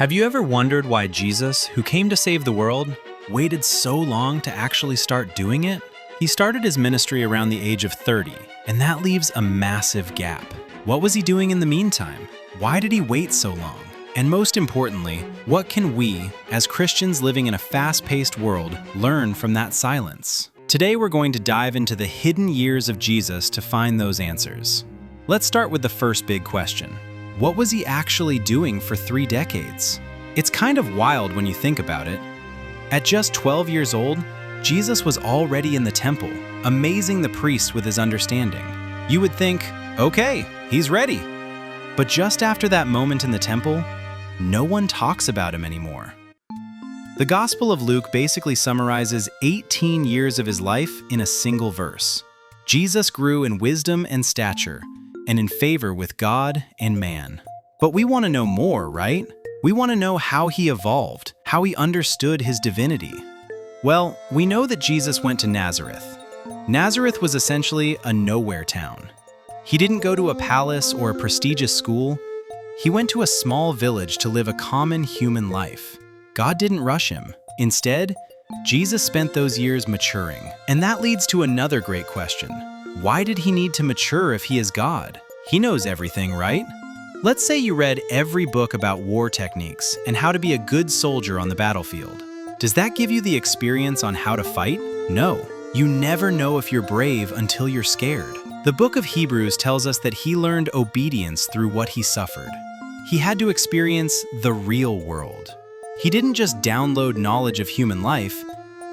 Have you ever wondered why Jesus, who came to save the world, waited so long to actually start doing it? He started his ministry around the age of 30, and that leaves a massive gap. What was he doing in the meantime? Why did he wait so long? And most importantly, what can we, as Christians living in a fast-paced world, learn from that silence? Today we're going to dive into the hidden years of Jesus to find those answers. Let's start with the first big question. What was he actually doing for 3 decades? It's kind of wild when you think about it. At just 12 years old, Jesus was already in the temple, amazing the priests with his understanding. You would think, okay, he's ready. But just after that moment in the temple, no one talks about him anymore. The Gospel of Luke basically summarizes 18 years of his life in a single verse. Jesus grew in wisdom and stature, and in favor with God and man. But we want to know more, right? We want to know how he evolved, how he understood his divinity. Well, we know that Jesus went to Nazareth. Nazareth was essentially a nowhere town. He didn't go to a palace or a prestigious school. He went to a small village to live a common human life. God didn't rush him. Instead, Jesus spent those years maturing. And that leads to another great question. Why did he need to mature if he is God? He knows everything, right? Let's say you read every book about war techniques and how to be a good soldier on the battlefield. Does that give you the experience on how to fight? No. You never know if you're brave until you're scared. The book of Hebrews tells us that he learned obedience through what he suffered. He had to experience the real world. He didn't just download knowledge of human life.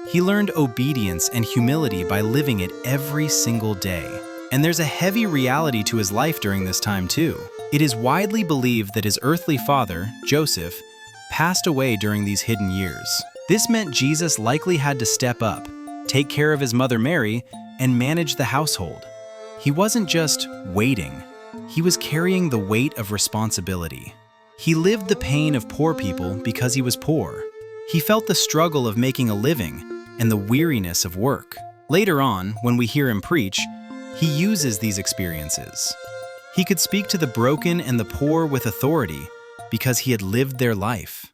He learned obedience and humility by living it every single day. And there's a heavy reality to his life during this time too. It is widely believed that his earthly father, Joseph, passed away during these hidden years. This meant Jesus likely had to step up, take care of his mother Mary, and manage the household. He wasn't just waiting. He was carrying the weight of responsibility. He lived the pain of poor people because he was poor. He felt the struggle of making a living and the weariness of work. Later on, when we hear him preach, he uses these experiences. He could speak to the broken and the poor with authority because he had lived their life.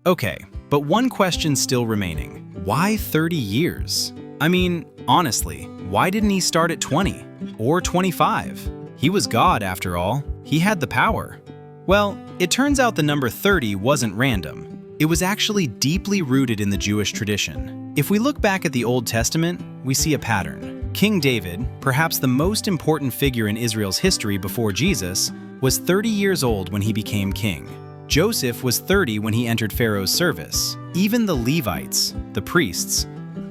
Okay, but one question still remaining. Why 30 years? I mean, honestly, why didn't he start at 20 or 25? He was God after all. He had the power. Well, it turns out the number 30 wasn't random. It was actually deeply rooted in the Jewish tradition. If we look back at the Old Testament, we see a pattern. King David, perhaps the most important figure in Israel's history before Jesus, was 30 years old when he became king. Joseph was 30 when he entered Pharaoh's service. Even the Levites, the priests,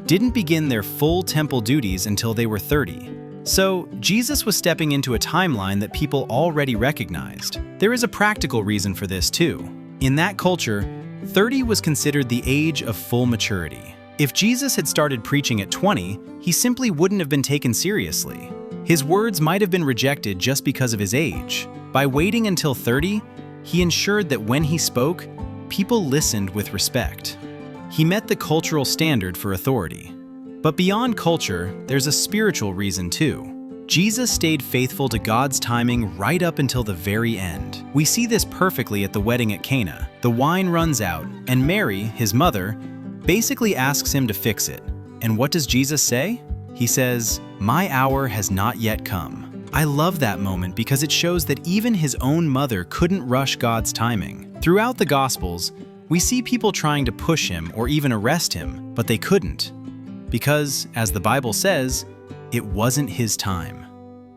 didn't begin their full temple duties until they were 30. So, Jesus was stepping into a timeline that people already recognized. There is a practical reason for this too. In that culture, 30 was considered the age of full maturity. If Jesus had started preaching at 20, he simply wouldn't have been taken seriously. His words might have been rejected just because of his age. By waiting until 30, he ensured that when he spoke, people listened with respect. He met the cultural standard for authority. But beyond culture, there's a spiritual reason too. Jesus stayed faithful to God's timing right up until the very end. We see this perfectly at the wedding at Cana. The wine runs out, and Mary, his mother, basically asks him to fix it. And what does Jesus say? He says, "My hour has not yet come." I love that moment because it shows that even his own mother couldn't rush God's timing. Throughout the Gospels, we see people trying to push him or even arrest him, but they couldn't. Because, as the Bible says, it wasn't his time.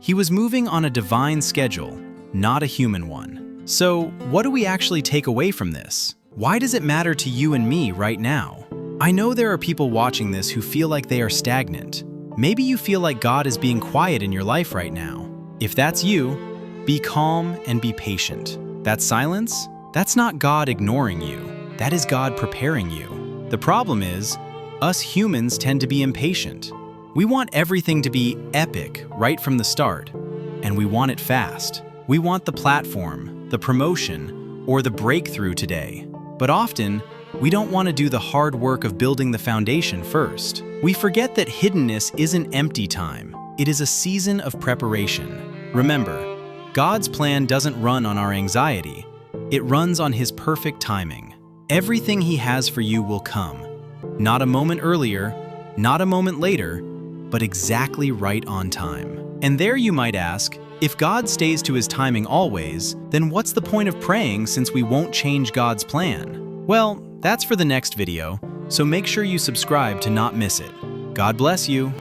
He was moving on a divine schedule, not a human one. So, what do we actually take away from this? Why does it matter to you and me right now? I know there are people watching this who feel like they are stagnant. Maybe you feel like God is being quiet in your life right now. If that's you, be calm and be patient. That silence, that's not God ignoring you. That is God preparing you. The problem is, us humans tend to be impatient. We want everything to be epic right from the start, and we want it fast. We want the platform, the promotion, or the breakthrough today. But often, we don't want to do the hard work of building the foundation first. We forget that hiddenness isn't empty time. It is a season of preparation. Remember, God's plan doesn't run on our anxiety. It runs on His perfect timing. Everything He has for you will come. Not a moment earlier, not a moment later, but exactly right on time. And there you might ask, if God stays to His timing always, then what's the point of praying since we won't change God's plan? Well, that's for the next video, so make sure you subscribe to not miss it. God bless you.